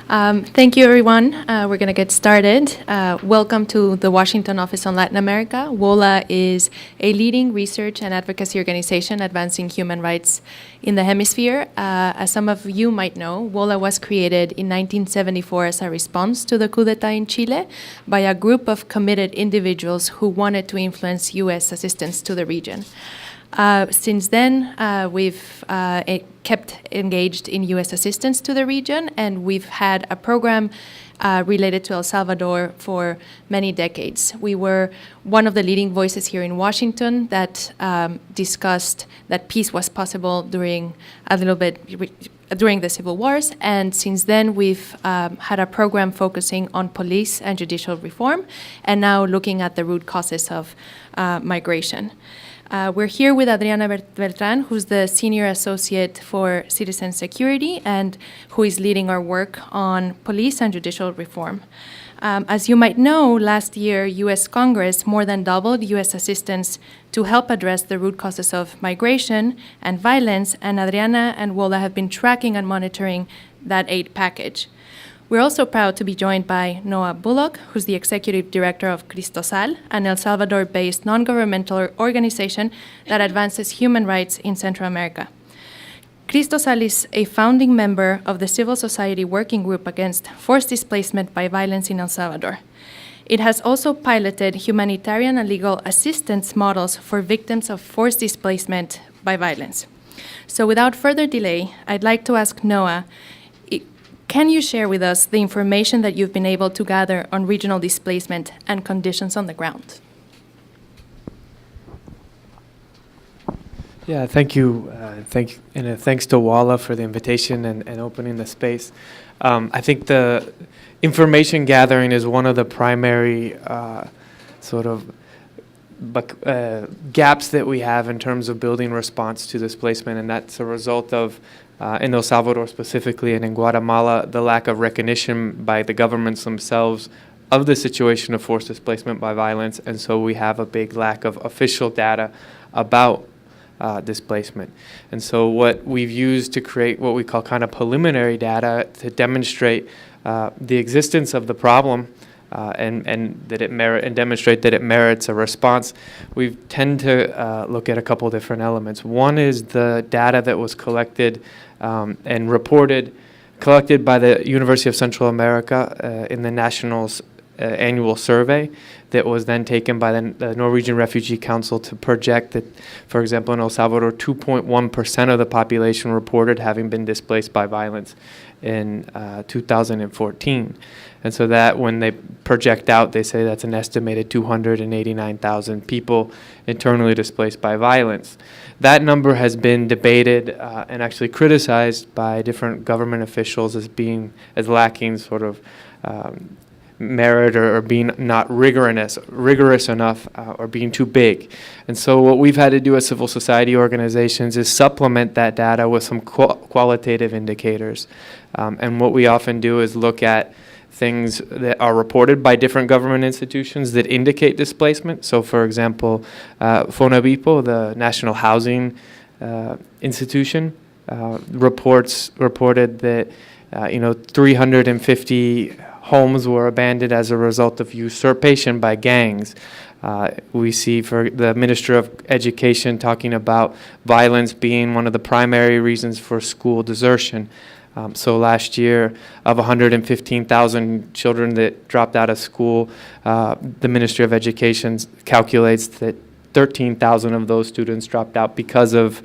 Thank you, everyone. We're going to get started. Welcome to the Washington Office on Latin America. WOLA is a leading research and advocacy organization advancing human rights in the hemisphere. As some of you might know, WOLA was created in 1974 as a response to the coup d'etat in Chile by a group of committed individuals who wanted to influence U.S. assistance to the region. Since then, we've kept engaged in U.S. assistance to the region, and we've had a program related to El Salvador for many decades. We were one of the leading voices here in Washington that discussed that peace was possible during the civil wars, and since then we've had a program focusing on police and judicial reform, and now looking at the root causes of migration. We're here with Adriana Beltrán, who's the Senior Associate for Citizen Security and who is leading our work on police and judicial reform. As you might know, last year, U.S. Congress more than doubled U.S. assistance to help address the root causes of migration and violence, and Adriana and WOLA have been tracking and monitoring that aid package. We're also proud to be joined by Noah Bullock, who's the Executive Director of Cristosal, an El Salvador-based non-governmental organization that advances human rights in Central America. Cristosal is a founding member of the Civil Society Working Group Against Forced Displacement by Violence in El Salvador. It has also piloted humanitarian and legal assistance models for victims of forced displacement by violence. So without further delay, I'd like to ask Noah, can you share with us the information that you've been able to gather on regional displacement and conditions on the ground? Yeah, thank you. Thanks to WOLA for the invitation and opening the space. I think the information gathering is one of the primary gaps that we have in terms of building response to displacement, and that's a result of in El Salvador specifically and in Guatemala, the lack of recognition by the governments themselves of the situation of forced displacement by violence, and so we have a big lack of official data about displacement. And so what we've used to create what we call kind of preliminary data to demonstrate the existence of the problem and demonstrate that it merits a response, we tend to look at a couple different elements. One is the data that was collected and collected by the University of Central America in the National's annual survey that was then taken by the Norwegian Refugee Council to project that, for example, in El Salvador, 2.1% of the population reported having been displaced by violence in 2014. And so that when they project out, they say that's an estimated 289,000 people internally displaced by violence. That number has been debated and actually criticized by different government officials as lacking sort of merit or being not rigorous enough or being too big. And so what we've had to do as civil society organizations is supplement that data with some qualitative indicators. And what we often do is look at things that are reported by different government institutions that indicate displacement. So for example, FONAVIPO, the National Housing Institution, reported that 350 homes were abandoned as a result of usurpation by gangs. We see for the Minister of Education talking about violence being one of the primary reasons for school desertion. So last year, of 115,000 children that dropped out of school, the Ministry of Education calculates that 13,000 of those students dropped out because of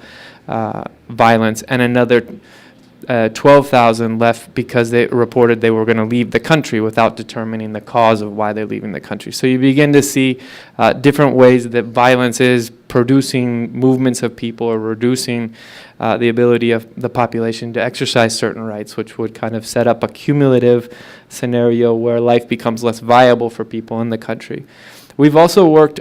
violence, and another 12,000 left because they reported they were going to leave the country without determining the cause of why they're leaving the country. So you begin to see different ways that violence is producing movements of people or reducing the ability of the population to exercise certain rights, which would kind of set up a cumulative scenario where life becomes less viable for people in the country. We've also worked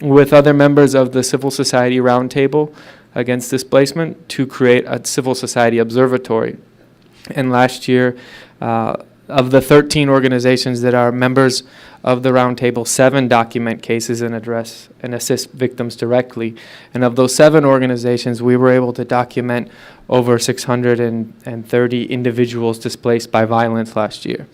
with other members of the Civil Society Roundtable Against Displacement to create a civil society observatory. And last year, of the 13 organizations that are members of the Roundtable, 7 document cases and address and assist victims directly. And of those 7 organizations, we were able to document over 630 individuals displaced by violence last year.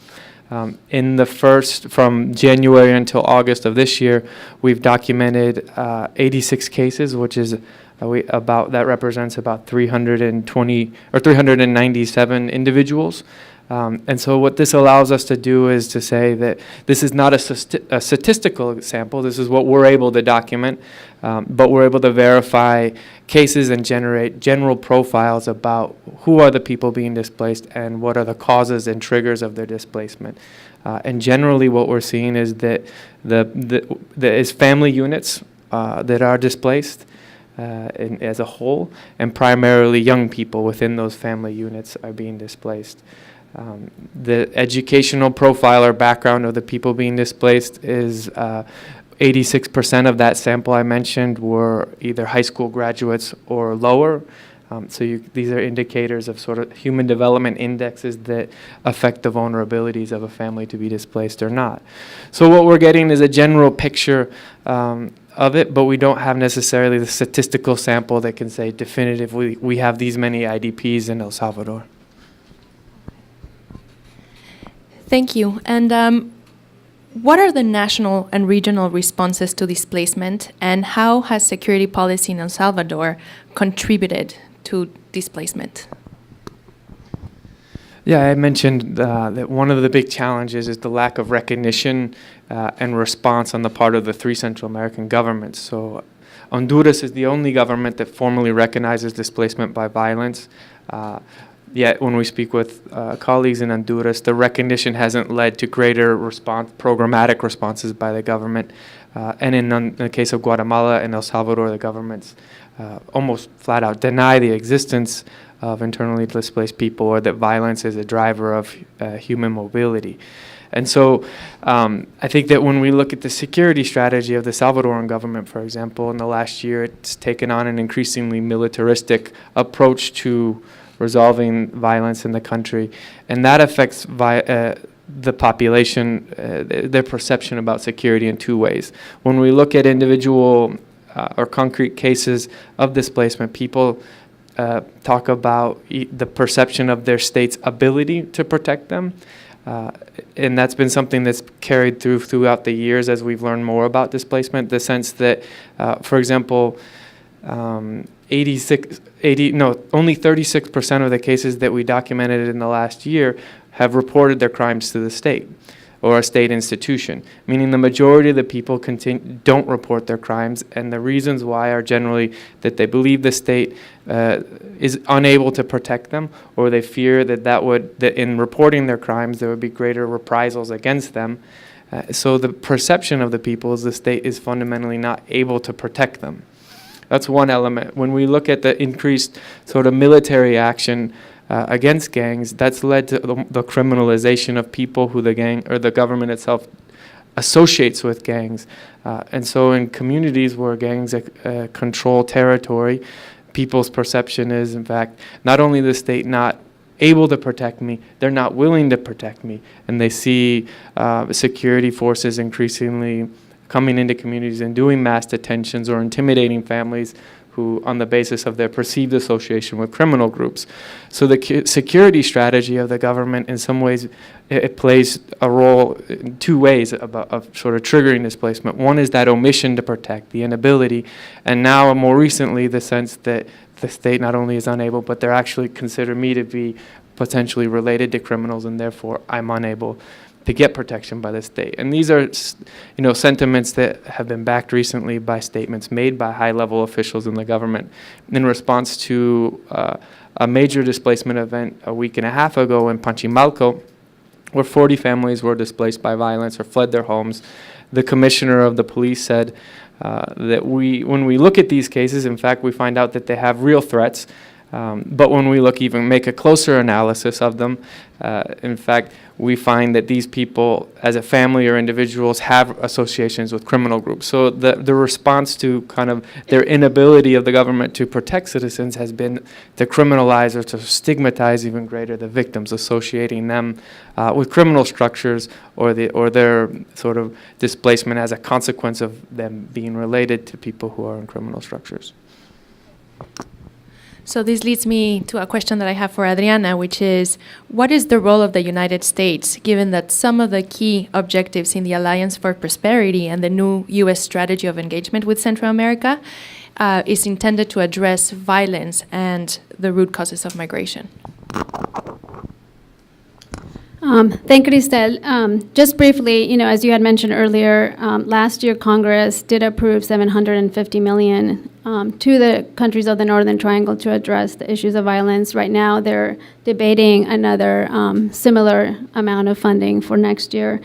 In the first, from January until August of this year, we've documented 86 cases, which is that represents about 320 or 397 individuals. And so what this allows us to do is to say that this is not a statistical sample. This is what we're able to document, but we're able to verify cases and generate general profiles about who are the people being displaced and what are the causes and triggers of their displacement. And generally what we're seeing is that is family units that are displaced as a whole, and primarily young people within those family units are being displaced. The educational profile or background of the people being displaced is 86% of that sample I mentioned were either high school graduates or lower. These are indicators of sort of human development indexes that affect the vulnerabilities of a family to be displaced or not. So what we're getting is a general picture of it, but we don't have necessarily the statistical sample that can say definitively we have these many IDPs in El Salvador. Thank you. And what are the national and regional responses to displacement, and how has security policy in El Salvador contributed to displacement? Yeah, I mentioned that one of the big challenges is the lack of recognition and response on the part of the 3 Central American governments. So Honduras is the only government that formally recognizes displacement by violence. Yet when we speak with colleagues in Honduras, the recognition hasn't led to greater programmatic responses by the government. And in the case of Guatemala and El Salvador, the governments almost flat out deny the existence of internally displaced people, or that violence is a driver of human mobility. And so I think that when we look at the security strategy of the Salvadoran government, for example, in the last year, it's taken on an increasingly militaristic approach to resolving violence in the country, and that affects the population, their perception about security in 2 ways. When we look at individual or concrete cases of displacement, people talk about the perception of their state's ability to protect them, and that's been something that's carried throughout the years as we've learned more about displacement, the sense that, for example, only 36% of the cases that we documented in the last year have reported their crimes to the state or a state institution, meaning the majority of the people don't report their crimes, and the reasons why are generally that they believe the state is unable to protect them, or they fear that in reporting their crimes there would be greater reprisals against them. So the perception of the people is the state is fundamentally not able to protect them. That's one element. When we look at the increased sort of military action against gangs, that's led to the criminalization of people who the gang or the government itself associates with gangs. And so in communities where gangs control territory, people's perception is, in fact, not only the state not able to protect me, they're not willing to protect me. And they see security forces increasingly coming into communities and doing mass detentions or intimidating families who, on the basis of their perceived association with criminal groups. So the security strategy of the government, in some ways, it plays a role in 2 ways of sort of triggering displacement. One is that omission to protect, the inability, and now more recently the sense that the state not only is unable, but they're actually consider me to be potentially related to criminals, and therefore I'm unable to get protection by the state. And these are, sentiments that have been backed recently by statements made by high-level officials in the government in response to a major displacement event a week and a half ago in Panchimalco, where 40 families were displaced by violence or fled their homes. The commissioner of the police said that when we look at these cases, in fact, we find out that they have real threats, But when we make a closer analysis of them, in fact, we find that these people, as a family or individuals, have associations with criminal groups. So the response to kind of their inability of the government to protect citizens has been to criminalize or to stigmatize even greater the victims, associating them with criminal structures or their sort of displacement as a consequence of them being related to people who are in criminal structures. So this leads me to a question that I have for Adriana, which is, what is the role of the United States, given that some of the key objectives in the Alliance for Prosperity and the new U.S. strategy of engagement with Central America is intended to address violence and the root causes of migration? Thank you, Cristel. Just briefly, as you had mentioned earlier, last year Congress did approve $750 million to the countries of the Northern Triangle to address the issues of violence. Right now, they're debating another similar amount of funding for next year.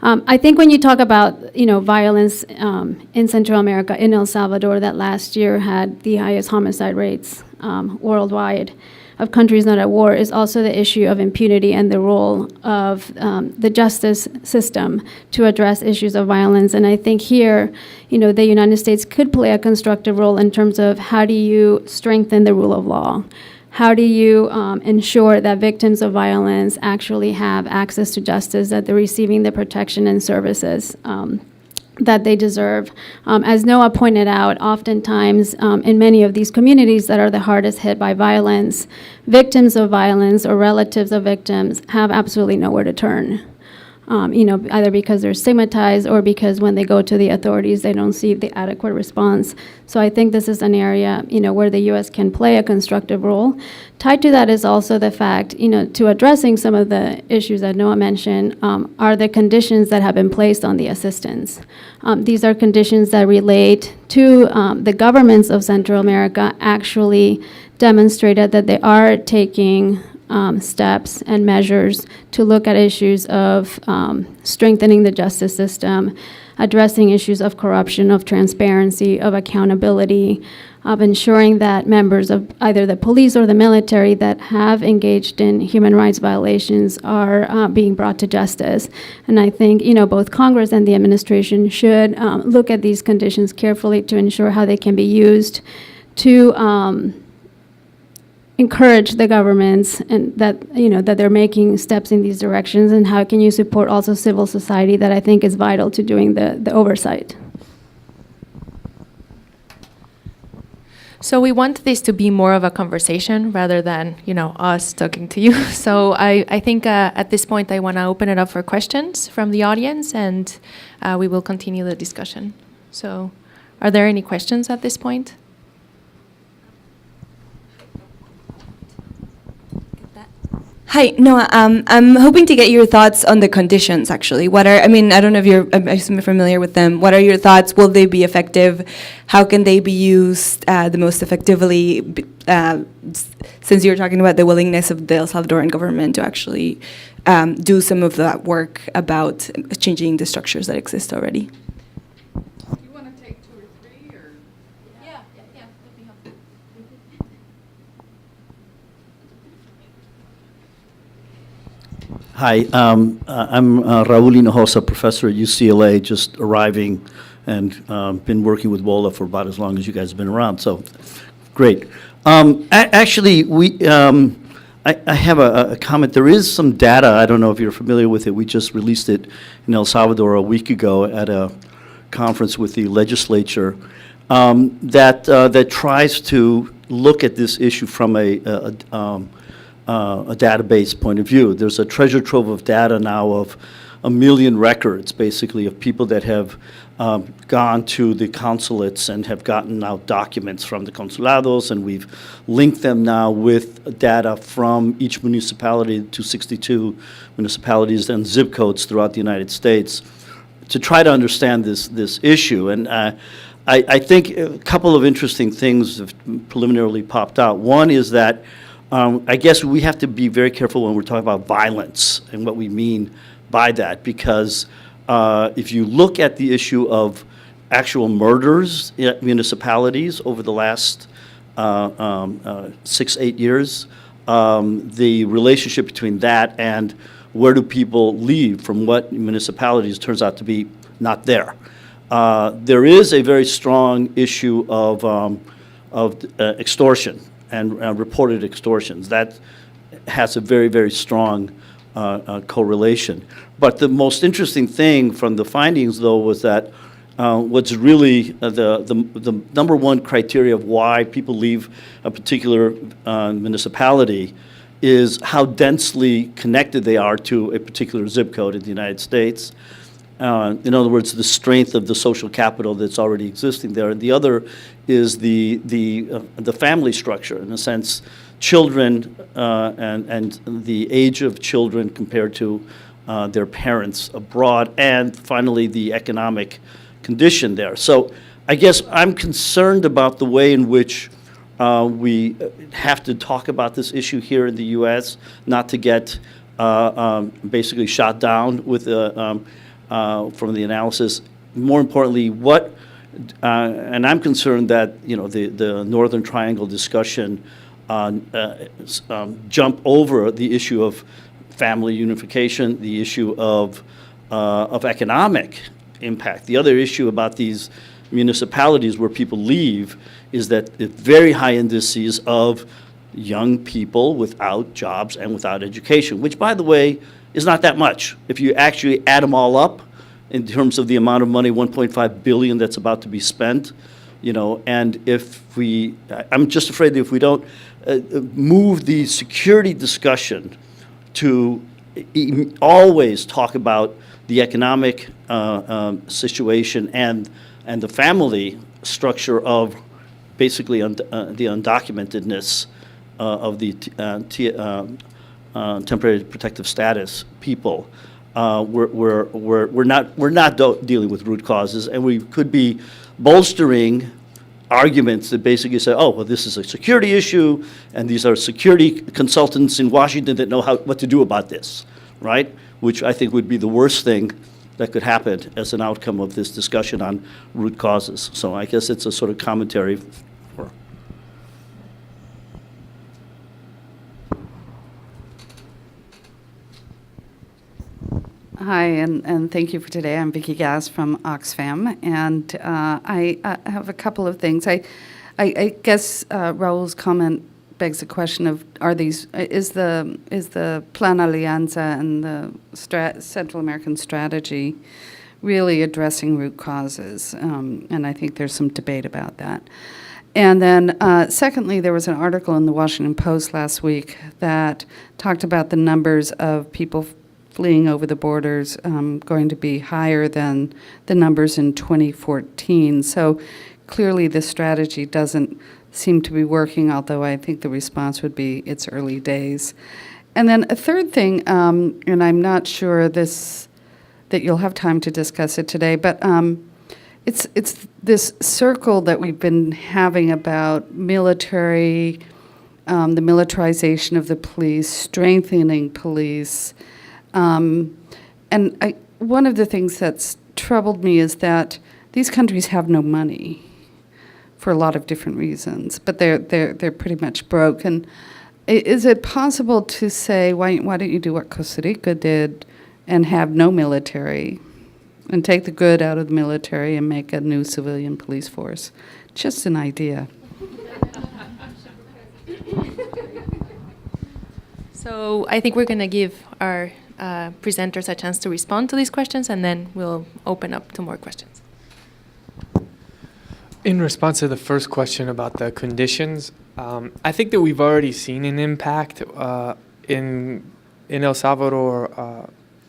I think when you talk about, violence in Central America, in El Salvador, that last year had the highest homicide rates worldwide of countries not at war, is also the issue of impunity and the role of the justice system to address issues of violence. And I think here, the United States could play a constructive role in terms of how do you strengthen the rule of law? How do you ensure that victims of violence actually have access to justice, that they're receiving the protection and services that they deserve? As Noah pointed out, oftentimes in many of these communities that are the hardest hit by violence, victims of violence or relatives of victims have absolutely nowhere to turn. Either because they're stigmatized or because when they go to the authorities, they don't see the adequate response. So I think this is an area, where the U.S. can play a constructive role. Tied to that is also the fact, to addressing some of the issues that Noah mentioned, are the conditions that have been placed on the assistance. These are conditions that relate to the governments of Central America actually demonstrated that they are taking steps and measures to look at issues of strengthening the justice system, addressing issues of corruption, of transparency, of accountability, of ensuring that members of either the police or the military that have engaged in human rights violations are being brought to justice. And I think, both Congress and the administration should look at these conditions carefully to ensure how they can be used to encourage the governments and that that they're making steps in these directions, and how can you support also civil society that I think is vital to doing the oversight. So we want this to be more of a conversation rather than us talking to you. So I think at this point I want to open it up for questions from the audience, and we will continue the discussion. So are there any questions at this point? Hi, Noah. I'm hoping to get your thoughts on the conditions, actually. I don't know if I'm familiar with them. What are your thoughts? Will they be effective? How can they be used the most effectively? Since you're talking about the willingness of the El Salvadoran government to actually do some of that work about changing the structures that exist already. You want to take 2 or 3, or? Yeah, that'd be helpful. Hi, I'm Raul Hinojosa, professor at UCLA, just arriving and been working with WOLA for about as long as you guys have been around, so great. Actually, I have a comment. There is some data, I don't know if you're familiar with it, we just released it in El Salvador a week ago at a conference with the legislature that tries to look at this issue from a database point of view. There's a treasure trove of data now of 1 million records, basically, of people that have gone to the consulates and have gotten out documents from the consulados, and we've linked them now with data from each municipality, 262 municipalities and zip codes throughout the United States, to try to understand this issue. And I think a couple of interesting things have preliminarily popped out. One is that I guess we have to be very careful when we're talking about violence and what we mean by that, because if you look at the issue of actual murders in municipalities over the last 6-8 years. The relationship between that and where do people leave from what municipalities turns out to be not there. There is a very strong issue of extortion and reported extortions. That has a very, very strong correlation. But the most interesting thing from the findings, though, was that what's really the number one criteria of why people leave a particular municipality is how densely connected they are to a particular zip code in the United States. In other words, the strength of the social capital that's already existing there. And the other is the family structure, in a sense, children and the age of children compared to their parents abroad, and finally the economic condition there. So I guess I'm concerned about the way in which we have to talk about this issue here in the U.S., not to get basically shot down with from the analysis. More importantly, and I'm concerned that the Northern Triangle discussion jump over the issue of family unification, the issue of economic impact. The other issue about these municipalities where people leave is that very high indices of young people without jobs and without education, which, by the way, is not that much. If you actually add them all up in terms of the amount of money, 1.5 billion that's about to be spent, and I'm just afraid that if we don't move the security discussion to always talk about the economic situation and the family structure of basically the undocumentedness of the temporary protective status people, we're not dealing with root causes, and we could be bolstering arguments that basically say, oh, well, this is a security issue, and these are security consultants in Washington that know what to do about this, right? Which I think would be the worst thing that could happen as an outcome of this discussion on root causes. So I guess it's a sort of commentary. Hi, and thank you for today. I'm Vicki Gas from Oxfam, and I have a couple of things. I guess Raul's comment begs the question of is the Plan Alianza and the Central American strategy really addressing root causes? And I think there's some debate about that. And then secondly, there was an article in the Washington Post last week that talked about the numbers of people fleeing over the borders going to be higher than the numbers in 2014. So clearly this strategy doesn't seem to be working, although I think the response would be it's early days. And then a third thing, and I'm not sure that you'll have time to discuss it today, but it's this circle that we've been having about military, the militarization of the police, strengthening police. And one of the things that's troubled me is that these countries have no money for a lot of different reasons, but they're pretty much broke. And is it possible to say, why don't you do what Costa Rica did and have no military and take the good out of the military and make a new civilian police force? Just an idea. So I think we're going to give our presenters a chance to respond to these questions, and then we'll open up to more questions. In response to the first question about the conditions, I think that we've already seen an impact in El Salvador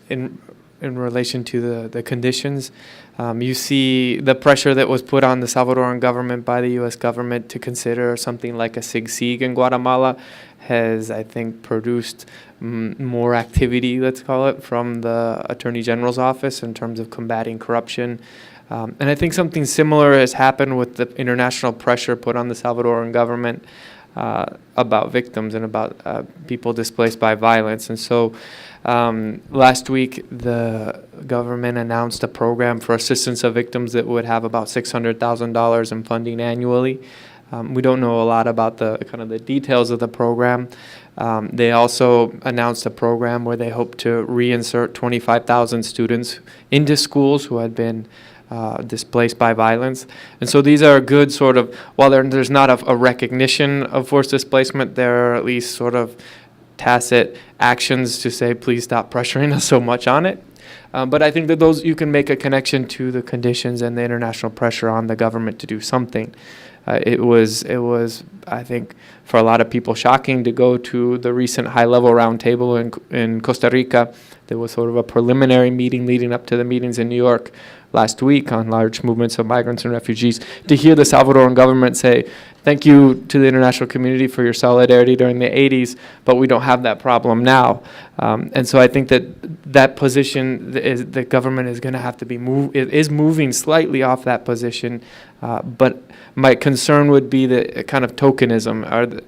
in relation to the conditions. You see the pressure that was put on the Salvadoran government by the U.S. government to consider something like a SIG in Guatemala has, I think, produced more activity, let's call it, from the Attorney General's office in terms of combating corruption. And I think something similar has happened with the international pressure put on the Salvadoran government about victims and about people displaced by violence. And so last week, the government announced a program for assistance of victims that would have about $600,000 in funding annually. We don't know a lot about the kind of the details of the program. They also announced a program where they hope to reinsert 25,000 students into schools who had been displaced by violence. And so these are good sort of, while there's not a recognition of forced displacement, there are at least sort of tacit actions to say, please stop pressuring us so much on it. But I think that those, you can make a connection to the conditions and the international pressure on the government to do something. It was, I think, for a lot of people shocking to go to the recent high-level roundtable in Costa Rica. There was sort of a preliminary meeting leading up to the meetings in New York last week on large movements of migrants and refugees, to hear the Salvadoran government say, thank you to the international community for your solidarity during the 80s, but we don't have that problem now. And so I think that position, the government is going to have to be moving slightly off that position. But my concern would be the kind of tokenism.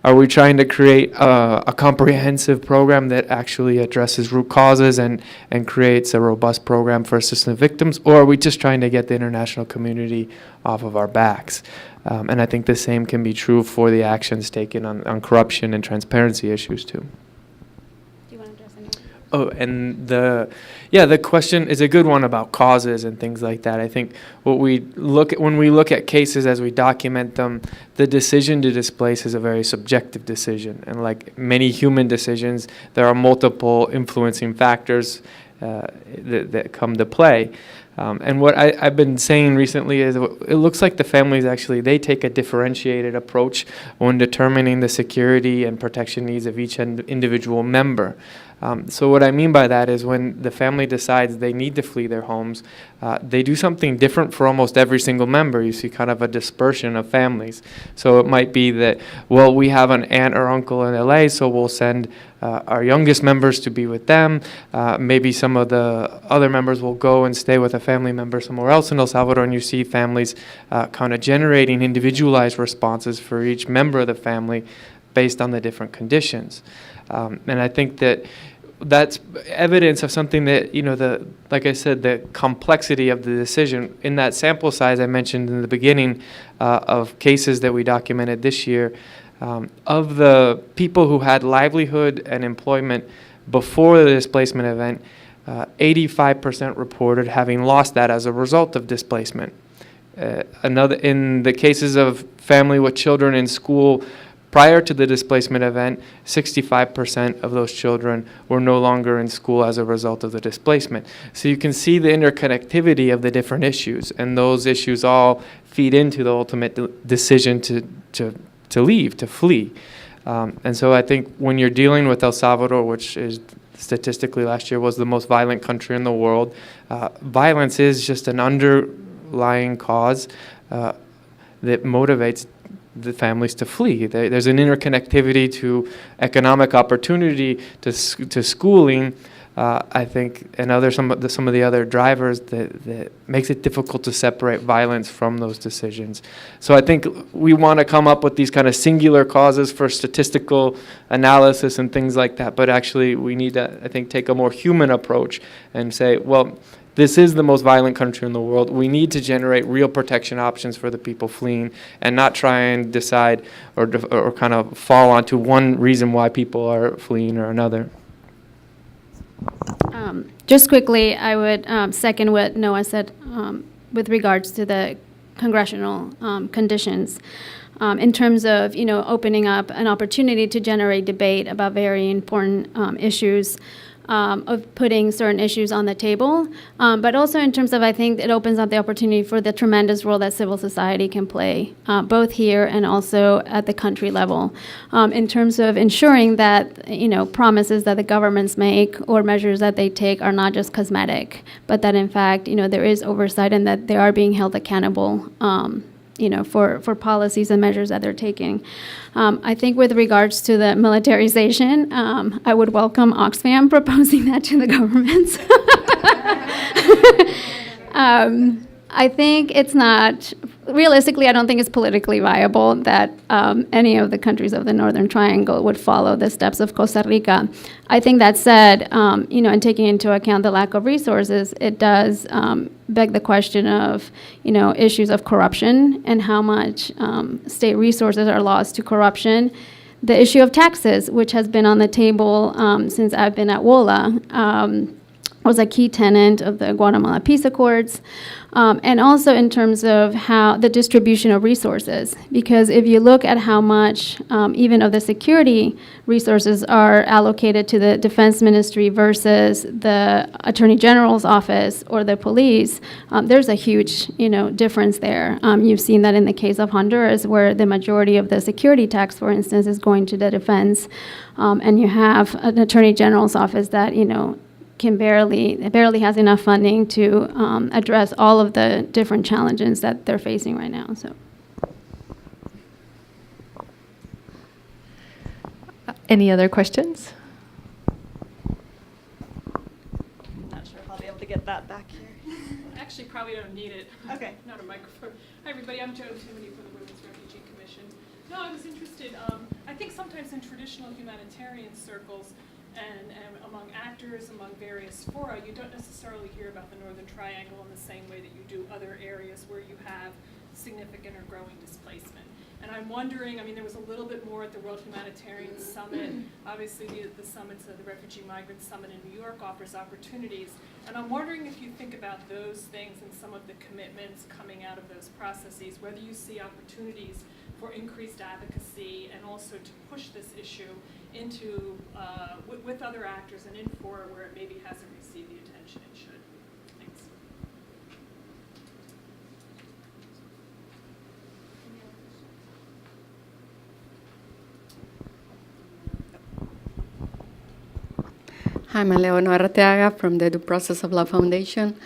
Are we trying to create a comprehensive program that actually addresses root causes and creates a robust program for assisting victims, or are we just trying to get the international community off of our backs? And I think the same can be true for the actions taken on corruption and transparency issues too. Oh, and the question is a good one about causes and things like that. I think when we look at cases as we document them, the decision to displace is a very subjective decision. And like many human decisions, there are multiple influencing factors that come to play. And what I've been saying recently is it looks like the families actually, they take a differentiated approach when determining the security and protection needs of each individual member. So what I mean by that is when the family decides they need to flee their homes, they do something different for almost every single member. You see kind of a dispersion of families. So it might be that, well, we have an aunt or uncle in LA, so we'll send our youngest members to be with them. Maybe some of the other members will go and stay with a family member somewhere else in El Salvador, and you see families kind of generating individualized responses for each member of the family based on the different conditions. And I think that's evidence of something that, like I said, the complexity of the decision. In that sample size I mentioned in the beginning of cases that we documented this year, of the people who had livelihood and employment before the displacement event, 85% reported having lost that as a result of displacement. In the cases of family with children in school prior to the displacement event, 65% of those children were no longer in school as a result of the displacement. So you can see the interconnectivity of the different issues, and those issues all feed into the ultimate decision to leave, to flee. And so I think when you're dealing with El Salvador, which is statistically last year was the most violent country in the world, violence is just an underlying cause that motivates the families to flee. There's an interconnectivity to economic opportunity, to schooling, I think, and some of the other drivers that makes it difficult to separate violence from those decisions. So I think we want to come up with these kind of singular causes for statistical analysis and things like that, but actually we need to, I think, take a more human approach and say, well, this is the most violent country in the world. We need to generate real protection options for the people fleeing and not try and decide or kind of fall onto one reason why people are fleeing or another. Just quickly, I would second what Noah said with regards to the congressional conditions. In terms of, opening up an opportunity to generate debate about very important issues, of putting certain issues on the table, but also in terms of, I think it opens up the opportunity for the tremendous role that civil society can play, both here and also at the country level, in terms of ensuring that, promises that the governments make or measures that they take are not just cosmetic, but that in fact, there is oversight and that they are being held accountable, for policies and measures that they're taking. I think with regards to the militarization, I would welcome Oxfam proposing that to the governments. I think it's not, realistically, I don't think it's politically viable that any of the countries of the Northern Triangle would follow the steps of Costa Rica. I think that said, and taking into account the lack of resources, it does beg the question of, issues of corruption and how much state resources are lost to corruption. The issue of taxes, which has been on the table since I've been at WOLA, was a key tenet of the Guatemala Peace Accords, and also in terms of how the distribution of resources. Because if you look at how much even of the security resources are allocated to the Defense Ministry versus the Attorney General's office or the police, there's a huge difference there. You've seen that in the case of Honduras, where the majority of the security tax, for instance, is going to the defense, and you have an Attorney General's office that can barely has enough funding to address all of the different challenges that they're facing right now. So, any other questions? Not sure if I'll be able to get that back here. Actually, probably don't need it. Okay. Not a microphone. Hi, everybody. I'm Joan Timoney from the Women's Refugee Commission. No, I was interested. I think sometimes in traditional humanitarian circles and among actors, among various fora, you don't necessarily hear about the Northern Triangle in the same way that you do other areas where you have significant or growing displacement. And I'm wondering, there was a little bit more at the World Humanitarian Summit. Obviously, the summits of the Refugee Migrant Summit in New York offers opportunities. And I'm wondering if you think about those things and some of the commitments coming out of those processes, whether you see opportunities for increased advocacy and also to push this issue into, with other actors and in fora where it maybe hasn't received the attention it should. Thanks. Hi, I'm Leonor Arteaga from the Due Process of Law Foundation.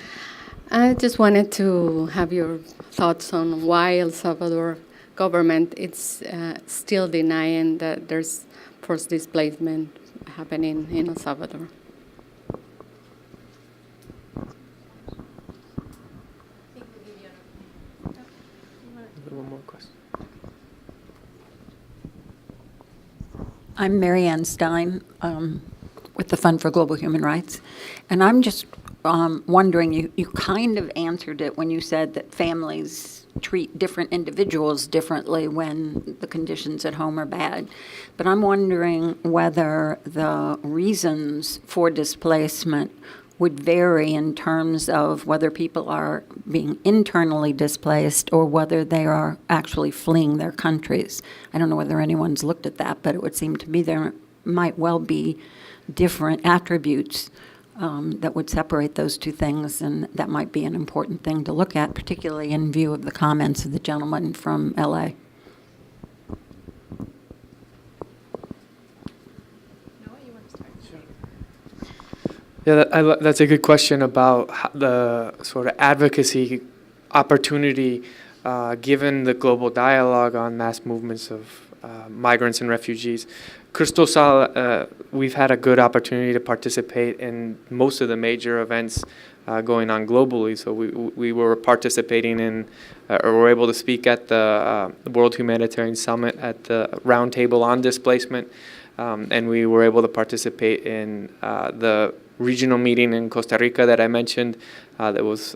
I just wanted to have your thoughts on why El Salvador government is still denying that there's forced displacement happening in El Salvador. One more question. I'm Marianne Stein with the Fund for Global Human Rights, and I'm just wondering, you kind of answered it when you said that families treat different individuals differently when the conditions at home are bad. But I'm wondering whether the reasons for displacement would vary in terms of whether people are being internally displaced or whether they are actually fleeing their countries. I don't know whether anyone's looked at that, but it would seem to me there might well be different attributes that would separate those two things, and that might be an important thing to look at, particularly in view of the comments of the gentleman from LA. Yeah, that's a good question about the sort of advocacy opportunity given the global dialogue on mass movements of migrants and refugees. Cristosal, we've had a good opportunity to participate in most of the major events going on globally. So we were participating in, or were able to speak at the World Humanitarian Summit at the Roundtable on Displacement, and we were able to participate in the regional meeting in Costa Rica that I mentioned that was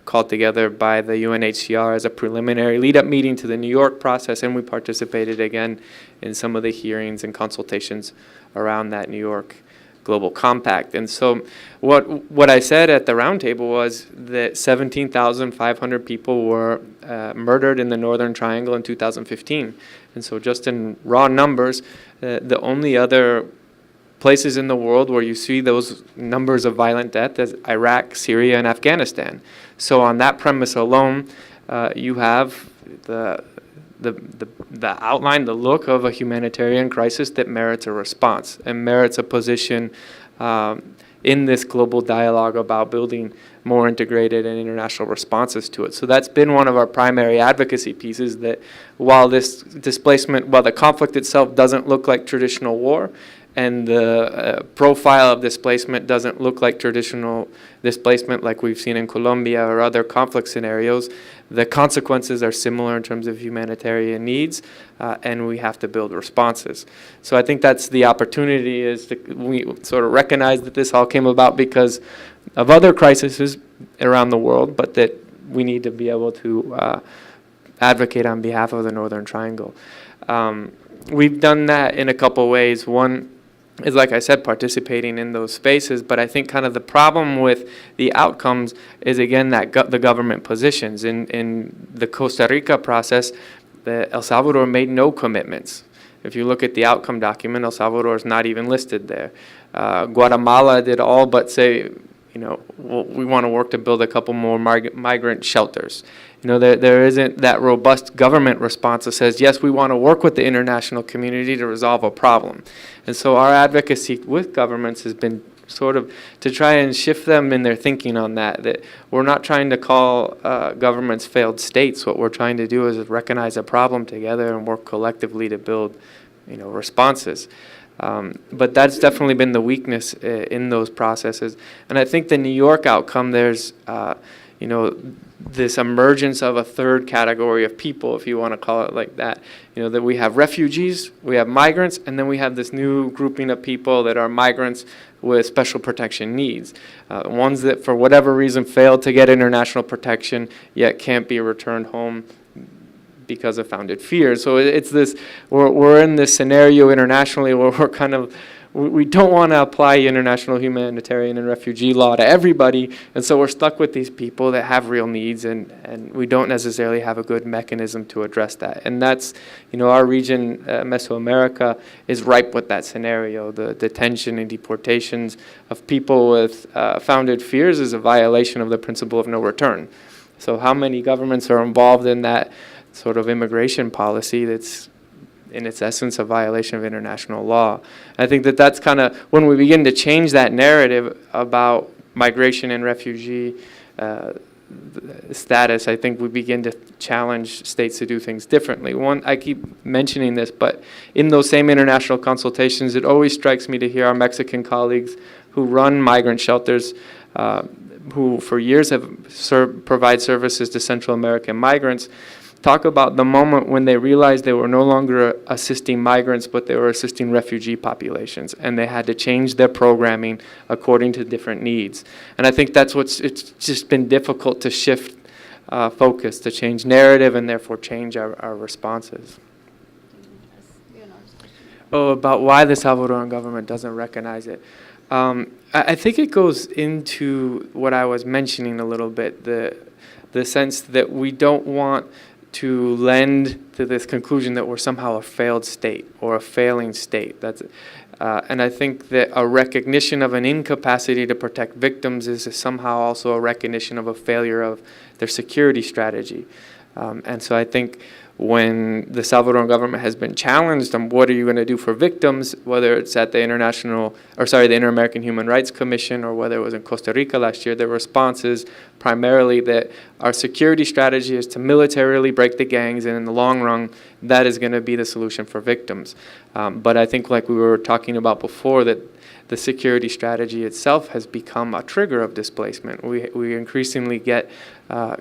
called together by the UNHCR as a preliminary lead-up meeting to the New York process, and we participated again in some of the hearings and consultations around that New York Global Compact. And so what I said at the roundtable was that 17,500 people were murdered in the Northern Triangle in 2015. And so just in raw numbers, the only other places in the world where you see those numbers of violent death is Iraq, Syria, and Afghanistan. So on that premise alone, you have the outline, the look of a humanitarian crisis that merits a response and merits a position in this global dialogue about building more integrated and international responses to it. So that's been one of our primary advocacy pieces, that while this displacement, while the conflict itself doesn't look like traditional war, and the profile of displacement doesn't look like traditional displacement like we've seen in Colombia or other conflict scenarios, the consequences are similar in terms of humanitarian needs, and we have to build responses. So I think that's the opportunity, is we sort of recognize that this all came about because of other crises around the world, but that we need to be able to advocate on behalf of the Northern Triangle. We've done that in a couple ways. One is, like I said, participating in those spaces, but I think kind of the problem with the outcomes is, again, that the government positions. In the Costa Rica process, El Salvador made no commitments. If you look at the outcome document, El Salvador is not even listed there. Guatemala did all but say, we want to work to build a couple more migrant shelters. There isn't that robust government response that says, yes, we want to work with the international community to resolve a problem. And so our advocacy with governments has been sort of to try and shift them in their thinking on that we're not trying to call governments failed states. What we're trying to do is recognize a problem together and work collectively to build, responses. But that's definitely been the weakness in those processes. And I think the New York outcome, there's, this emergence of a third category of people, if you want to call it like that. That we have refugees, we have migrants, and then we have this new grouping of people that are migrants with special protection needs. Ones that, for whatever reason, failed to get international protection, yet can't be returned home because of founded fears. So it's this, we're in this scenario internationally where we're kind of, we don't want to apply international humanitarian and refugee law to everybody, and so we're stuck with these people that have real needs, and we don't necessarily have a good mechanism to address that. And that's, our region, Mesoamerica, is ripe with that scenario. The detention and deportations of people with founded fears is a violation of the principle of no return. So how many governments are involved in that sort of immigration policy that's in its essence a violation of international law? I think that that's kind of, when we begin to change that narrative about migration and refugee status, I think we begin to challenge states to do things differently. One, I keep mentioning this, but in those same international consultations, it always strikes me to hear our Mexican colleagues who run migrant shelters, who for years have provide services to Central American migrants, talk about the moment when they realized they were no longer assisting migrants, but they were assisting refugee populations, and they had to change their programming according to different needs. And I think that's it's just been difficult to shift focus, to change narrative, and therefore change our responses. About why the Salvadoran government doesn't recognize it. I think it goes into what I was mentioning a little bit, the sense that we don't want to lend to this conclusion that we're somehow a failed state or a failing state. And I think that a recognition of an incapacity to protect victims is somehow also a recognition of a failure of their security strategy. And so I think when the Salvadoran government has been challenged on what are you going to do for victims, whether it's at the Inter-American Human Rights Commission, or whether it was in Costa Rica last year, the response is primarily that our security strategy is to militarily break the gangs, and in the long run, that is going to be the solution for victims. But I think, like we were talking about before, that the security strategy itself has become a trigger of displacement. We increasingly get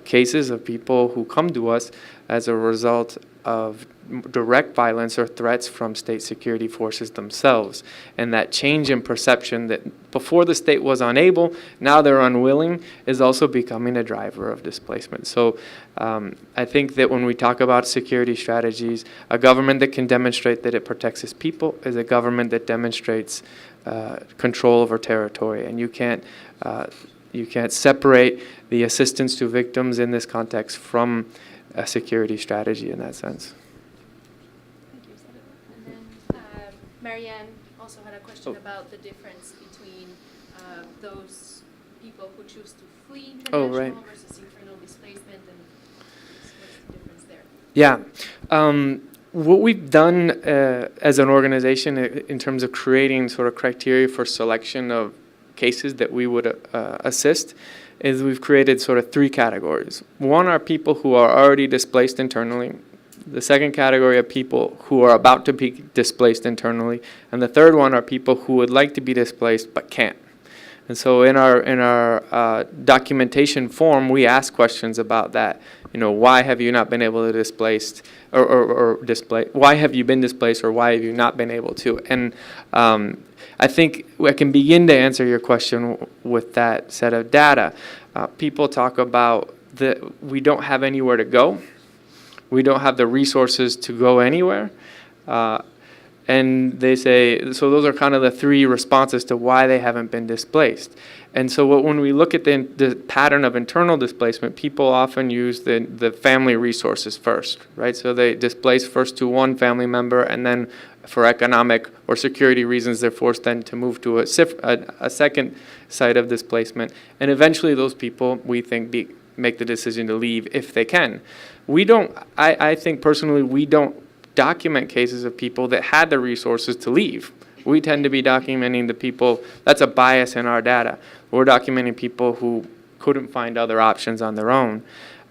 cases of people who come to us as a result of direct violence or threats from state security forces themselves. And that change in perception that before the state was unable, now they're unwilling, is also becoming a driver of displacement. So I think that when we talk about security strategies, a government that can demonstrate that it protects its people is a government that demonstrates control over territory. And you can't separate the assistance to victims in this context from a security strategy in that sense. Thank you, Senator. And then Marianne also had a question about the difference between those people who choose to flee international versus internal displacement, and what's the difference there? Yeah. What we've done as an organization in terms of creating sort of criteria for selection of cases that we would assist is we've created sort of three categories. One are people who are already displaced internally, The second category are people who are about to be displaced internally. And the third one are people who would like to be displaced but can't. And so in our documentation form, we ask questions about that. You know, why have you not been able to displaced or display? Why have you been displaced, or why have you not been able to? And I think I can begin to answer your question with that set of data. People talk about that we don't have anywhere to go. We don't have the resources to go anywhere. And they say, so those are kind of the three responses to why they haven't been displaced. And so when we look at the pattern of internal displacement, people often use the family resources first, right? So they displace first to one family member, and then for economic or security reasons, they're forced then to move to a second site of displacement. And eventually those people, we think, make the decision to leave if they can. We don't, I think personally, we don't document cases of people that had the resources to leave. We tend to be documenting the people, that's a bias in our data. We're documenting people who couldn't find other options on their own.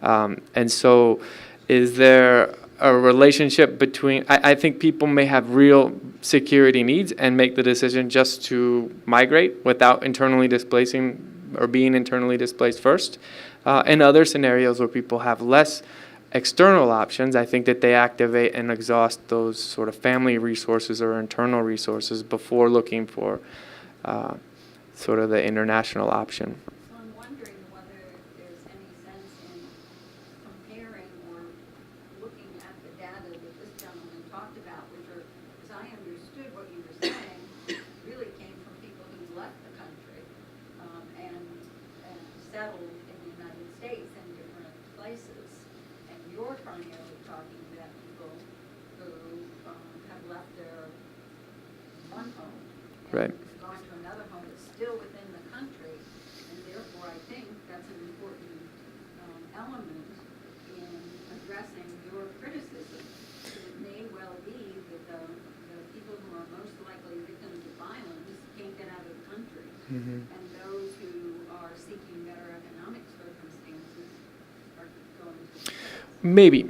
And so is there a relationship between, I think people may have real security needs and make the decision just to migrate without internally displacing or being internally displaced first. In other scenarios where people have less external options, I think that they activate and exhaust those sort of family resources or internal resources before looking for sort of the international option. So I'm wondering whether there's any sense in comparing or looking at the data that this gentleman talked about, which are, as I understood what you were saying, really came from people who left the country and settled in the United States in different places. And you're primarily talking about people who have left their one home and Right. gone to another home that's still within the country, and therefore I think that's an important element in addressing your criticism. It may well be that the people who are most likely victims of violence can't get out of the country, and those who are seeking better economic circumstances are going to. Maybe,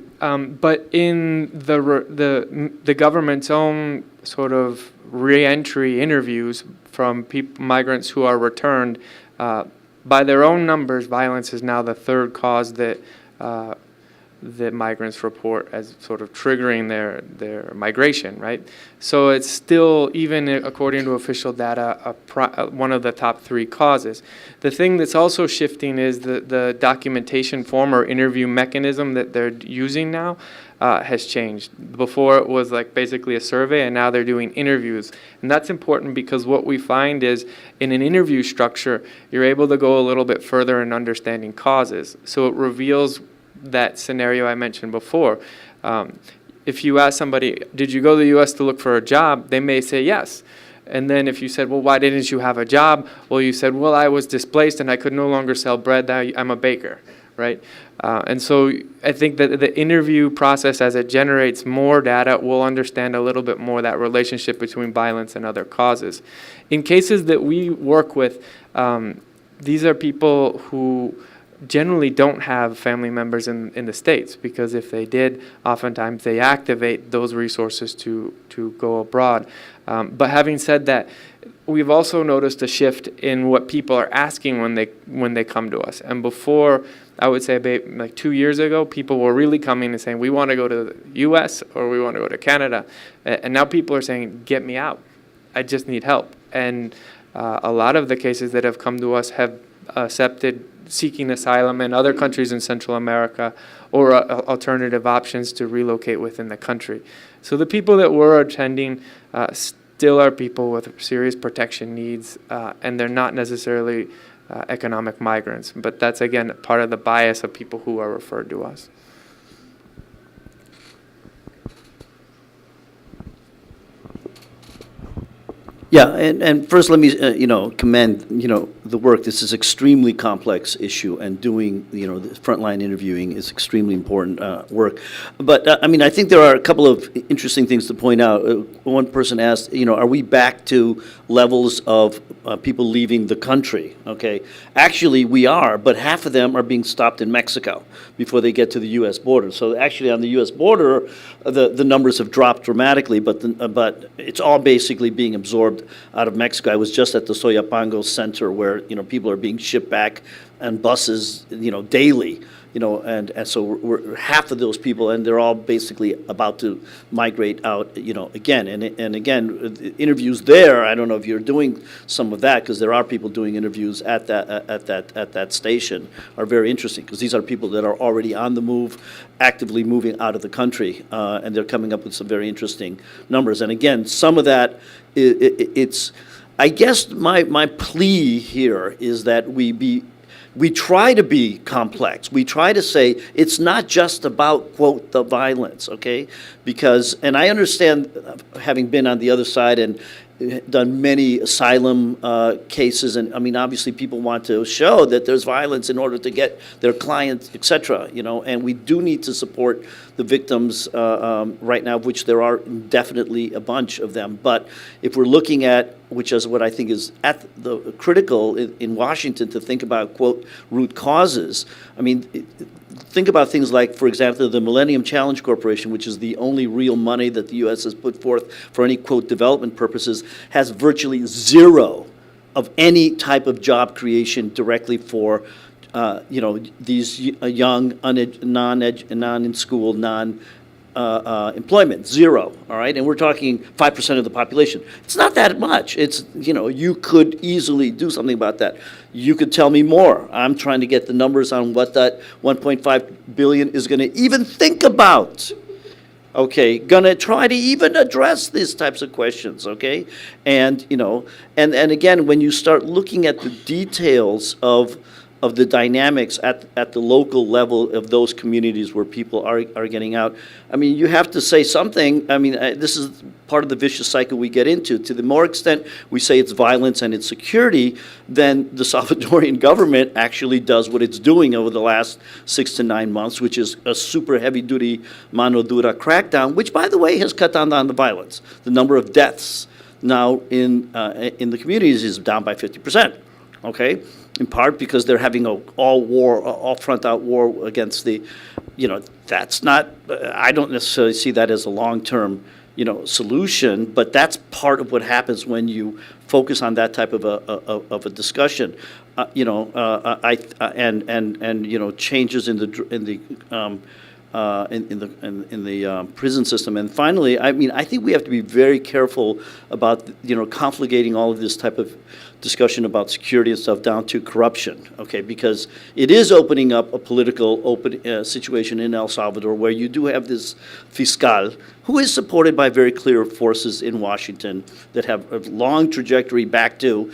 but in the government's own sort of re-entry interviews from migrants who are returned, by their own numbers, violence is now the third cause that migrants report as sort of triggering their migration, right? So it's still, even according to official data, one of the top three causes. The thing that's also shifting is the documentation form or interview mechanism that they're using now has changed. Before it was like basically a survey, and now they're doing interviews. And that's important because what we find is in an interview structure, you're able to go a little bit further in understanding causes. So it reveals that scenario I mentioned before. If you ask somebody, did you go to the U.S. to look for a job? They may say yes. And then if you said, well, why didn't you have a job? Well, you said, well, I was displaced and I could no longer sell bread. I'm a baker, right? And so I think that the interview process, as it generates more data, we'll understand a little bit more that relationship between violence and other causes. In cases that we work with, these are people who generally don't have family members in the States, because if they did, oftentimes they activate those resources to go abroad. But having said that, we've also noticed a shift in what people are asking when they come to us. And before, I would say about like 2 years ago, people were really coming and saying, we want to go to the U.S. or we want to go to Canada. And now people are saying, get me out. I just need help. And a lot of the cases that have come to us have accepted seeking asylum in other countries in Central America or alternative options to relocate within the country. So the people that we're attending still are people with serious protection needs, and they're not necessarily economic migrants. But that's, again, part of the bias of people who are referred to us. Yeah, and first let me, commend, the work. This is extremely complex issue, and doing, the frontline interviewing is extremely important work. But, I think there are a couple of interesting things to point out. One person asked, are we back to levels of people leaving the country? Okay, actually we are, but half of them are being stopped in Mexico before they get to the U.S. border. So actually on the U.S. border, the numbers have dropped dramatically, but it's all basically being absorbed out of Mexico. I was just at the Soyapango Center where, people are being shipped back on buses, daily, and so we're half of those people, and they're all basically about to migrate out, again. And again, the interviews there, I don't know if you're doing some of that, because there are people doing interviews at that station, are very interesting, because these are people that are already on the move, actively moving out of the country, and they're coming up with some very interesting numbers. And again, some of that, it's, I guess my plea here is that we try to be complex. We try to say it's not just about, quote, the violence, okay? Because, and I understand, having been on the other side and done many asylum cases, and obviously people want to show that there's violence in order to get their clients, et cetera, and we do need to support the victims right now, of which there are definitely a bunch of them. But if we're looking at, which is what I think is at the critical in Washington, to think about, quote, root causes, think about things like, for example, the Millennium Challenge Corporation, which is the only real money that the U.S. has put forth for any, quote, development purposes, has virtually zero of any type of job creation directly for, these young, non-in-school, employment, zero, all right? And we're talking 5% of the population. It's not that much. It's, you could easily do something about that. You could tell me more. I'm trying to get the numbers on what that 1.5 billion is going to even think about. Okay, going to try to even address these types of questions, okay? And, and again, when you start looking at the details of the dynamics at the local level of those communities where people are getting out, you have to say something. This is part of the vicious cycle we get into. To the more extent we say it's violence and it's security, then the Salvadorian government actually does what it's doing over the last 6 to 9 months, which is a super heavy-duty mano dura crackdown, which, by the way, has cut down on the violence. The number of deaths now in the communities is down by 50%, okay? In part because they're having an all front-out war against the, that's not, I don't necessarily see that as a long-term, solution, but that's part of what happens when you focus on that type of a discussion. Changes in the prison system. And finally, I think we have to be very careful about, conflating all of this type of discussion about security and stuff down to corruption, okay? Because it is opening up a political situation in El Salvador where you do have this fiscal who is supported by very clear forces in Washington that have a long trajectory back to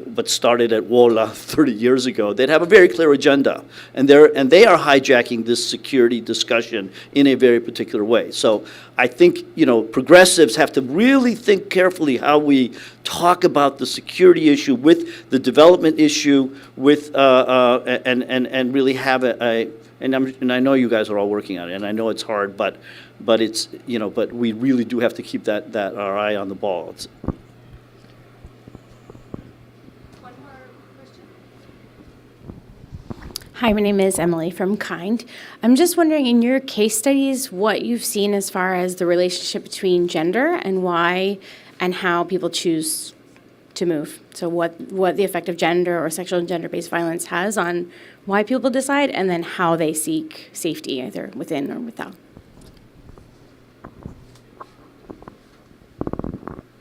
but started at WOLA 30 years ago. They'd have a very clear agenda, and they are hijacking this security discussion in a very particular way. So I think progressives have to really think carefully how we talk about the security issue with the development issue, with and really have and I know you guys are all working on it, and I know it's hard, but it's but we really do have to keep that our eye on the ball. Hi, my name is Emily from KIND. I'm just wondering, in your case studies, what you've seen as far as the relationship between gender and why and how people choose to move. So what the effect of gender or sexual and gender-based violence has on why people decide, and then how they seek safety, either within or without.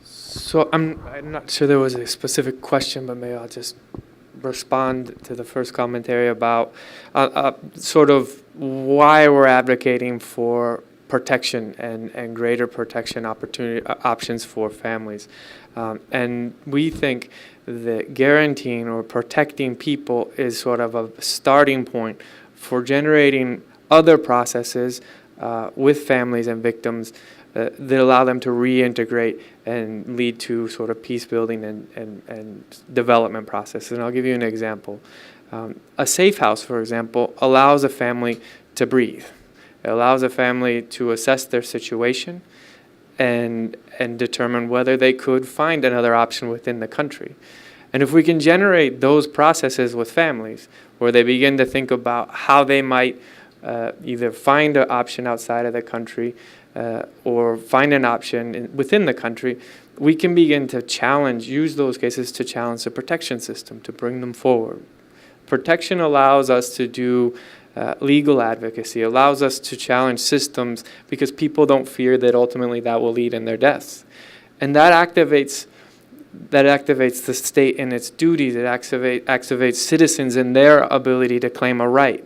So I'm not sure there was a specific question, but maybe I'll just respond to the first commentary about sort of why we're advocating for protection and greater protection options for families. And we think that guaranteeing or protecting people is sort of a starting point for generating other processes with families and victims that allow them to reintegrate and lead to sort of peace building and development processes. And I'll give you an example. A safe house, for example, allows a family to breathe. It allows a family to assess their situation and determine whether they could find another option within the country. And if we can generate those processes with families, where they begin to think about how they might either find an option outside of the country or find an option within the country, we can begin to use those cases to challenge the protection system, to bring them forward. Protection allows us to do legal advocacy, allows us to challenge systems because people don't fear that ultimately that will lead in their deaths. And that activates the state in its duties. It activates citizens in their ability to claim a right.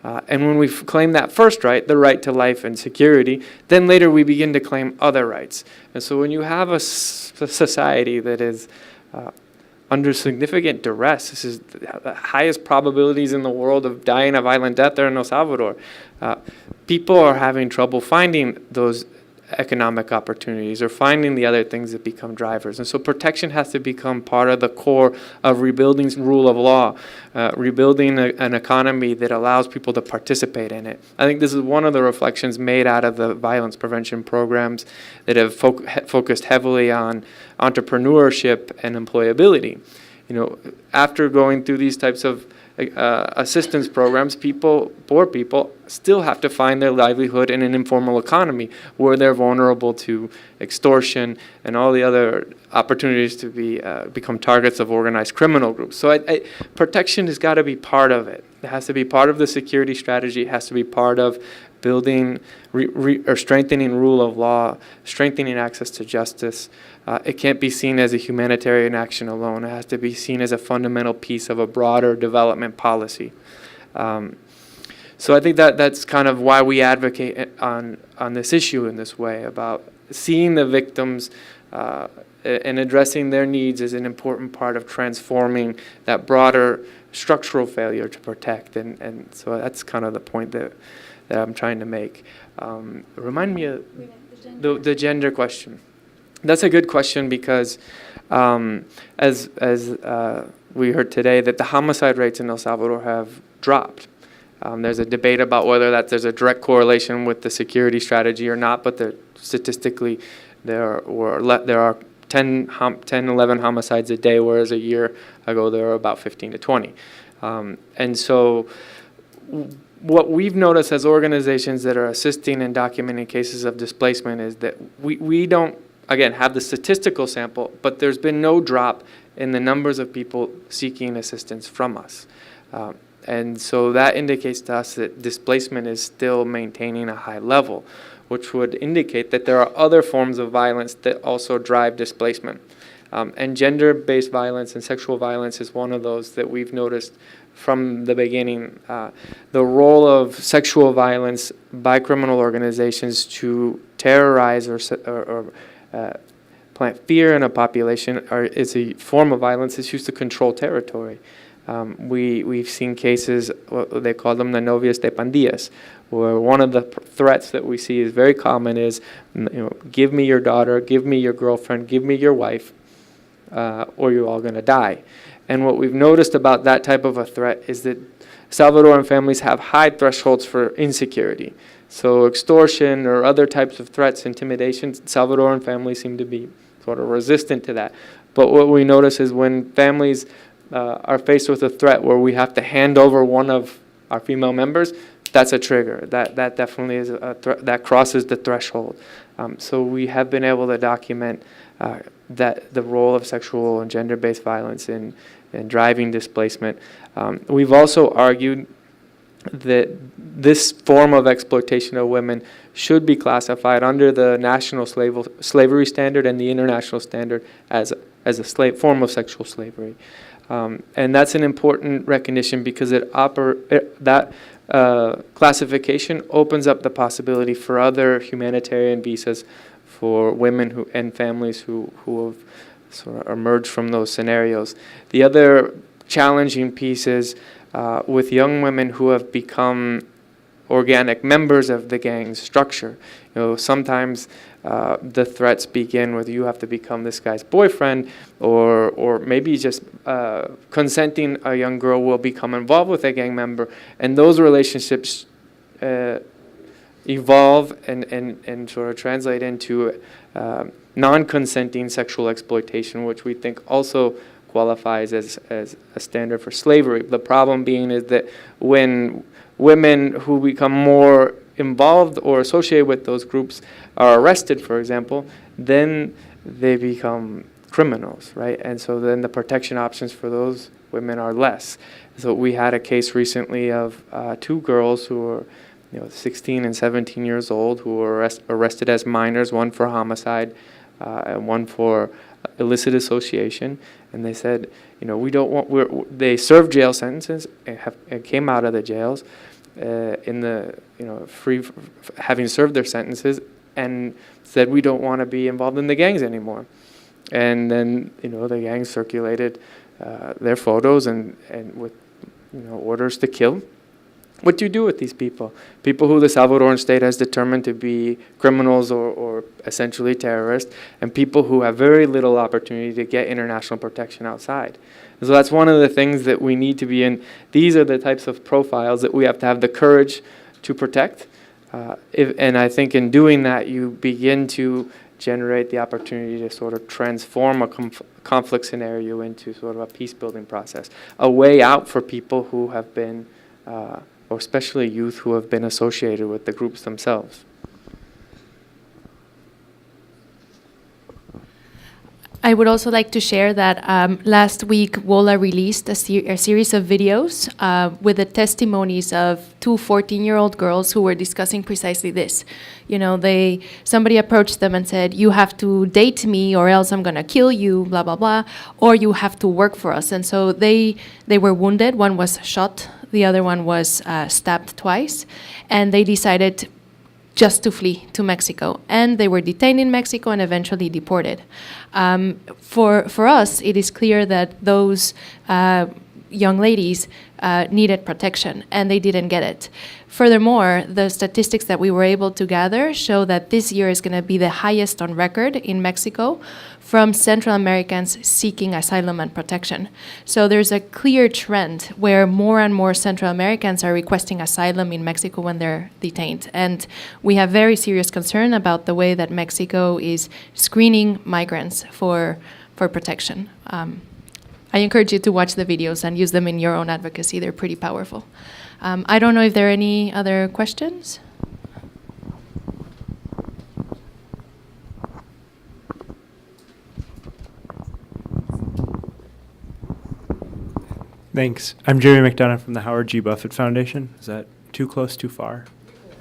And when we claim that first right, the right to life and security, then later we begin to claim other rights. And so when you have a society that is under significant duress, this is the highest probabilities in the world of dying a violent death there in El Salvador, people are having trouble finding those economic opportunities or finding the other things that become drivers. And so protection has to become part of the core of rebuilding rule of law, rebuilding an economy that allows people to participate in it. I think this is one of the reflections made out of the violence prevention programs that have focused heavily on entrepreneurship and employability. After going through these types of assistance programs, poor people still have to find their livelihood in an informal economy where they're vulnerable to extortion and all the other opportunities to become targets of organized criminal groups. So protection has got to be part of it. It has to be part of the security strategy. It has to be part of building or strengthening rule of law, strengthening access to justice. It can't be seen as a humanitarian action alone. It has to be seen as a fundamental piece of a broader development policy. So I think that's kind of why we advocate on this issue in this way, about seeing the victims and addressing their needs is an important part of transforming that broader structural failure to protect. And so that's kind of the point that I'm trying to make. Remind me of the gender question. That's a good question because as we heard today, that the homicide rates in El Salvador have dropped. There's a debate about whether there's a direct correlation with the security strategy or not, but statistically there are 10, 11 homicides a day, whereas a year ago there were about 15 to 20. And so what we've noticed as organizations that are assisting and documenting cases of displacement is that we don't, again, have the statistical sample, but there's been no drop in the numbers of people seeking assistance from us. And so that indicates to us that displacement is still maintaining a high level, which would indicate that there are other forms of violence that also drive displacement. And gender-based violence and sexual violence is one of those that we've noticed from the beginning. The role of sexual violence by criminal organizations to terrorize or plant fear in a population is a form of violence that's used to control territory. We've seen cases, they call them the novias de pandillas, where one of the threats that we see is very common is, give me your daughter, give me your girlfriend, give me your wife, or you're all going to die. And what we've noticed about that type of a threat is that Salvadoran families have high thresholds for insecurity. So extortion or other types of threats, intimidation, Salvadoran families seem to be sort of resistant to that. But what we notice is when families are faced with a threat where we have to hand over one of our female members, that's a trigger. That definitely is a that crosses the threshold. So we have been able to document that the role of sexual and gender-based violence in driving displacement. We've also argued that this form of exploitation of women should be classified under the national slavery standard and the international standard as a form of sexual slavery. And that's an important recognition because that classification opens up the possibility for other humanitarian visas for women and families who have sort of emerged from those scenarios. The other challenging piece is with young women who have become organic members of the gang's structure. Sometimes the threats begin with you have to become this guy's boyfriend, or maybe just consenting a young girl will become involved with a gang member, and those relationships evolve and sort of translate into non-consenting sexual exploitation, which we think also qualifies as a standard for slavery. The problem being is that when women who become more involved or associated with those groups are arrested, for example, then they become criminals, right? And so then the protection options for those women are less. So we had a case recently of 2 girls who were 16 and 17 years old who were arrested as minors, one for homicide and one for illicit association. And they said, we don't want, they served jail sentences and came out of the jails in the, having served their sentences, and said, we don't want to be involved in the gangs anymore. And then, the gangs circulated their photos and with, orders to kill. What do you do with these people? People who the Salvadoran state has determined to be criminals or essentially terrorists, and people who have very little opportunity to get international protection outside. And so that's one of the things that we need to be in. These are the types of profiles that we have to have the courage to protect. And I think in doing that, you begin to generate the opportunity to sort of transform a conflict scenario into sort of a peace-building process, a way out for people who have been or especially youth who have been associated with the groups themselves. I would also like to share that last week WOLA released a series of videos with the testimonies of 2 14-year-old girls who were discussing precisely this. Somebody approached them and said, you have to date me or else I'm going to kill you, blah, blah, blah, or you have to work for us. And so they were wounded. One was shot. The other one was stabbed twice. And they decided just to flee to Mexico. And they were detained in Mexico and eventually deported. For us, it is clear that those young ladies needed protection, and they didn't get it. Furthermore, the statistics that we were able to gather show that this year is going to be the highest on record in Mexico from Central Americans seeking asylum and protection. So there's a clear trend where more and more Central Americans are requesting asylum in Mexico when they're detained. And we have very serious concern about the way that Mexico is screening migrants for protection. I encourage you to watch the videos and use them in your own advocacy. They're pretty powerful. I don't know if there are any other questions. Thanks. I'm Gerry McDonough from the Howard G. Buffett Foundation. Is that too close, too far?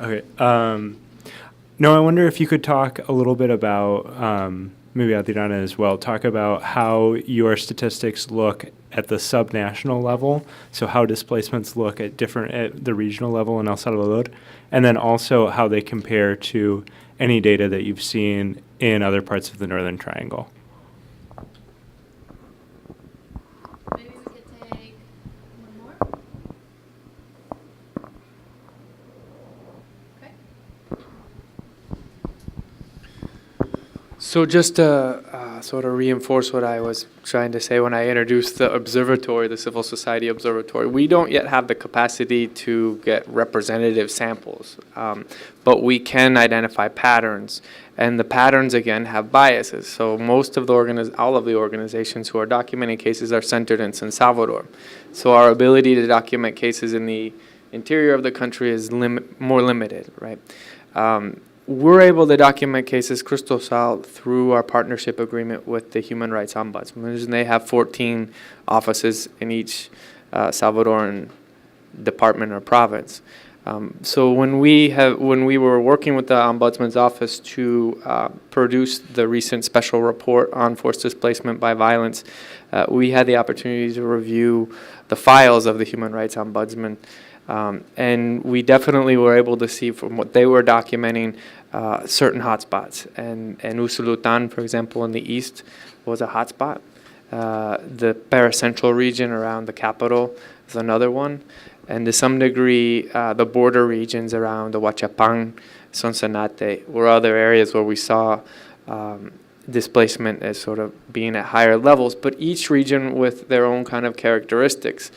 Okay. No, I wonder if you could talk a little bit about, maybe Adriana as well, talk about how your statistics look at the subnational level, so how displacements look at the regional level in El Salvador, and then also how they compare to any data that you've seen in other parts of the Northern Triangle. Maybe we could take one more. Okay. So just to sort of reinforce what I was trying to say when I introduced the observatory, the Civil Society Observatory, we don't yet have the capacity to get representative samples, but we can identify patterns. And the patterns, again, have biases. So most of all of the organizations who are documenting cases are centered in San Salvador. So our ability to document cases in the interior of the country is more limited, right? We're able to document cases, Cristosal, through our partnership agreement with the Human Rights Ombudsman. And they have 14 offices in each Salvadoran department or province. So when we were working with the Ombudsman's office to produce the recent special report on forced displacement by violence, we had the opportunity to review the files of the Human Rights Ombudsman. And we definitely were able to see from what they were documenting certain hotspots. And Usulutan, for example, in the east was a hotspot. The paracentral region around the capital is another one. and to some degree, the border regions around the Huachapán, Sonsonate, were other areas where we saw displacement as sort of being at higher levels, but each region with their own kind of characteristics.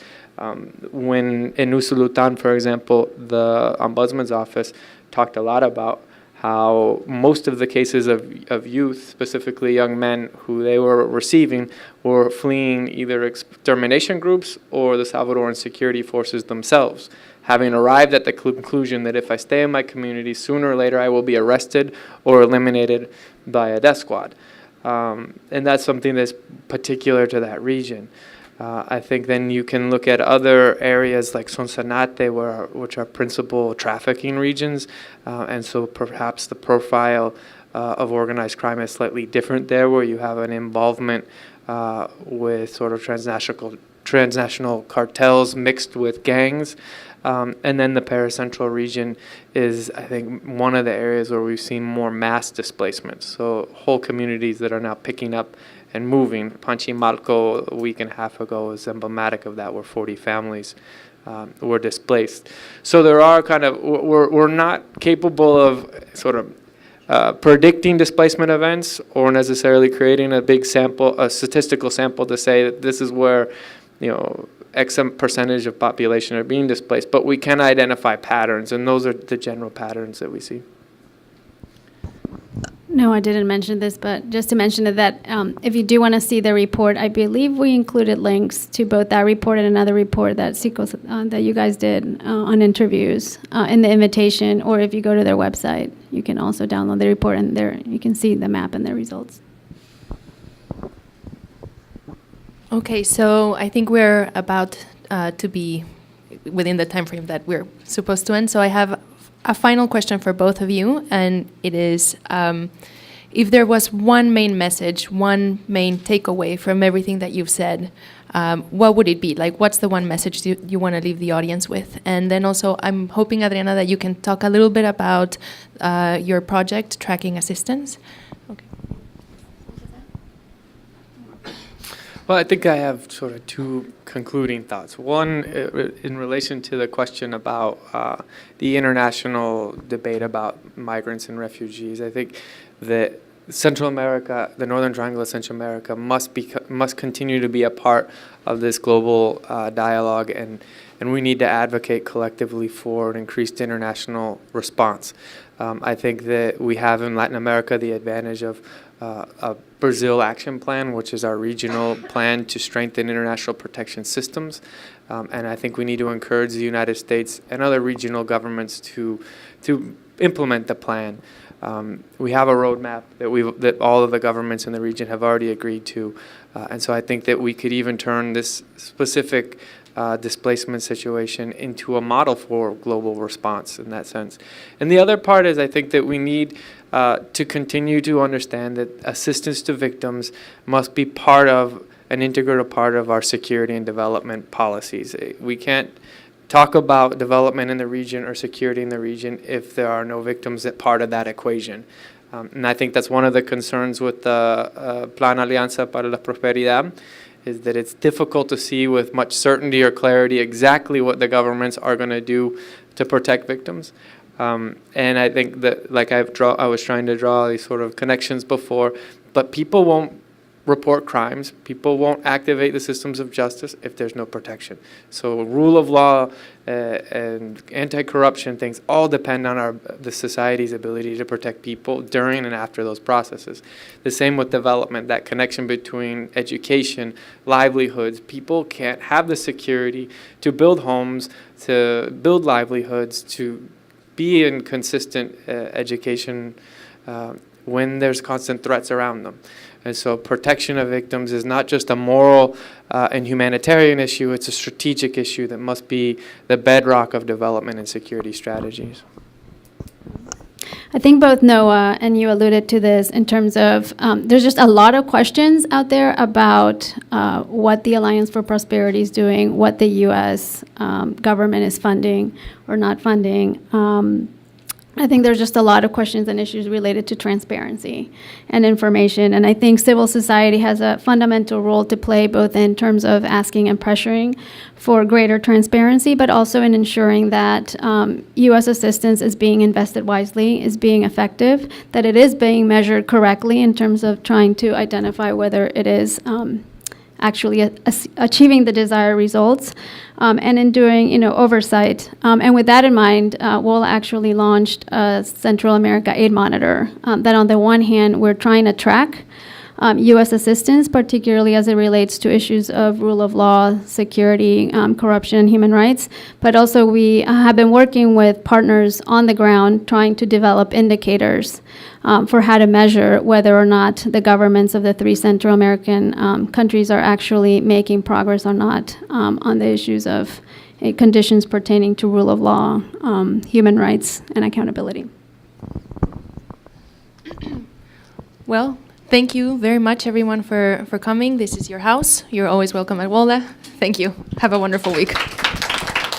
When in Usulután, for example, the Ombudsman's office talked a lot about how most of the cases of youth, specifically young men, who they were receiving were fleeing either extermination groups or the Salvadoran security forces themselves, having arrived at the conclusion that if I stay in my community, sooner or later I will be arrested or eliminated by a death squad. And that's something that's particular to that region. I think then you can look at other areas like Sonsonate, which are principal trafficking regions, and so perhaps the profile of organized crime is slightly different there, where you have an involvement with sort of transnational cartels mixed with gangs. And then the Paracentral region is, I think, one of the areas where we've seen more mass displacement. So whole communities that are now picking up and moving. Panchimalco a week and a half ago was emblematic of that, where 40 families were displaced. So there are kind of, we're not capable of sort of predicting displacement events or necessarily creating a big sample, a statistical sample to say that this is where, X percentage of population are being displaced, but we can identify patterns, and those are the general patterns that we see. No, I didn't mention this, but just to mention that if you do want to see the report, I believe we included links to both that report and another report that that you guys did on interviews in the invitation, or if you go to their website, you can also download the report, and there you can see the map and the results. Okay, so I think we're about to be within the time frame that we're supposed to end. So I have a final question for both of you, and it is, if there was one main message, one main takeaway from everything that you've said, what would it be? Like, what's the one message you want to leave the audience with? And then also, I'm hoping, Adriana, that you can talk a little bit about your project, Tracking Assistance. Okay. Well, I think I have sort of two concluding thoughts. One, in relation to the question about the international debate about migrants and refugees. I think that Central America, the Northern Triangle of Central America, must continue to be a part of this global dialogue, and we need to advocate collectively for an increased international response. I think that we have in Latin America the advantage of a Brazil Action Plan, which is our regional plan to strengthen international protection systems. And I think we need to encourage the United States and other regional governments to implement the plan. We have a roadmap that all of the governments in the region have already agreed to. And so I think that we could even turn this specific displacement situation into a model for global response in that sense. And the other part is I think that we need to continue to understand that assistance to victims must be an integral part of our security and development policies. We can't talk about development in the region or security in the region if there are no victims as part of that equation. And I think that's one of the concerns with the Plan Alianza para la Prosperidad, is that it's difficult to see with much certainty or clarity exactly what the governments are going to do to protect victims. And I think that, like I was trying to draw these sort of connections before, but people won't report crimes, people won't activate the systems of justice if there's no protection. So rule of law and anti-corruption things all depend on the society's ability to protect people during and after those processes. The same with development, that connection between education, livelihoods. People can't have the security to build homes, to build livelihoods, to be in consistent education when there's constant threats around them. And so protection of victims is not just a moral and humanitarian issue, it's a strategic issue that must be the bedrock of development and security strategies. I think both Noah and you alluded to this in terms of there's just a lot of questions out there about what the Alliance for Prosperity is doing, what the U.S. Government is funding or not funding. I think there's just a lot of questions and issues related to transparency and information. And I think civil society has a fundamental role to play, both in terms of asking and pressuring for greater transparency, but also in ensuring that U.S. assistance is being invested wisely, is being effective, that it is being measured correctly in terms of trying to identify whether it is actually achieving the desired results, and in doing, oversight. And with that in mind, WOLA actually launched a Central America Aid Monitor that on the one hand, we're trying to track U.S. assistance, particularly as it relates to issues of rule of law, security, corruption, human rights. But also we have been working with partners on the ground trying to develop indicators for how to measure whether or not the governments of the 3 Central American countries are actually making progress or not on the issues of conditions pertaining to rule of law, human rights, and accountability. Well, thank you very much, everyone, for coming. This is your house. You're always welcome at WOLA. Thank you. Have a wonderful week.